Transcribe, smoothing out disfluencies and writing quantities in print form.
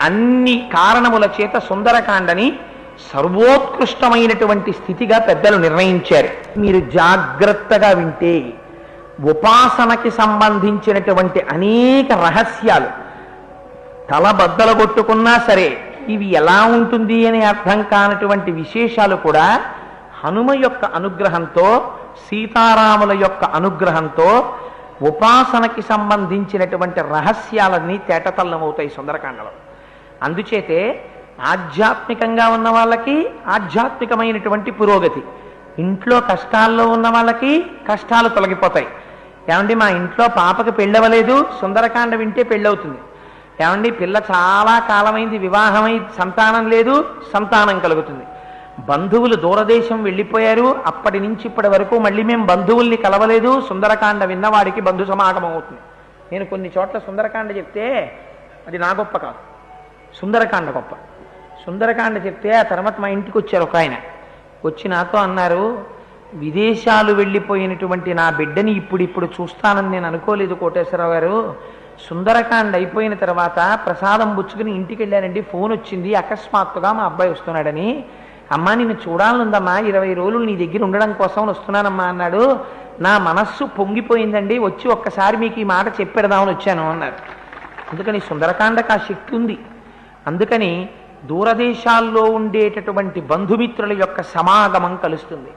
అన్ని కారణముల చేత సుందరకాండని సర్వోత్కృష్టమైనటువంటి స్థితిగా పెద్దలు నిర్ణయించారు. మీరు జాగ్రత్తగా వింటే ఉపాసనకి సంబంధించినటువంటి అనేక రహస్యాలు తలబద్దలు కొట్టుకున్నా సరే ఇవి ఎలా ఉంటుంది అని అర్థం కానటువంటి విశేషాలు కూడా హనుమ యొక్క అనుగ్రహంతో, సీతారాముల యొక్క అనుగ్రహంతో ఉపాసనకి సంబంధించినటువంటి రహస్యాలన్నీ తేటతల్లమవుతాయి సుందరకాండలో. అందుచేతే ఆధ్యాత్మికంగా ఉన్న వాళ్ళకి ఆధ్యాత్మికమైనటువంటి పురోగతి, ఇంట్లో కష్టాల్లో ఉన్న వాళ్ళకి కష్టాలు తొలగిపోతాయి. ఏమండి మా ఇంట్లో పాపకి పెళ్ళవలేదు, సుందరకాండ వింటే పెళ్ళవుతుంది. ఏమండి పిల్ల చాలా కాలమైంది వివాహమై సంతానం లేదు, సంతానం కలుగుతుంది. బంధువులు దూరదేశం వెళ్ళిపోయారు, అప్పటి నుంచి ఇప్పటి వరకు మళ్ళీ మేము బంధువుల్ని కలవలేదు, సుందరకాండ విన్నవాడికి బంధు సమాగమం అవుతుంది. నేను కొన్ని చోట్ల సుందరకాండ చెప్తే అది నా గొప్ప కాదు, సుందరకాండ గొప్ప. సుందరకాండ చెప్తే ఆ తర్వాత మా ఇంటికి వచ్చారు ఒక ఆయన, వచ్చి నాతో అన్నారు, విదేశాలు వెళ్ళిపోయినటువంటి నా బిడ్డని ఇప్పుడు చూస్తానని నేను అనుకోలేదు కోటేశ్వరరావు గారు. సుందరకాండ అయిపోయిన తర్వాత ప్రసాదం పుచ్చుకుని ఇంటికి వెళ్ళానండి, ఫోన్ వచ్చింది అకస్మాత్తుగా మా అబ్బాయి వస్తున్నాడని. అమ్మా నిన్ను చూడాలనుందమ్మా, 20 రోజులు నీ దగ్గర ఉండడం కోసం వస్తున్నానమ్మా అన్నాడు. నా మనస్సు పొంగిపోయిందండి, వచ్చి ఒక్కసారి మీకు ఈ మాట చెప్పెడదామని వచ్చాను అన్నారు. అందుకని సుందరకాండకు ఆ శక్తి ఉంది. అందుకని దూరదేశాల్లో ఉండేటటువంటి బంధుమిత్రుల యొక్క సమాగమం కలుస్తుంది.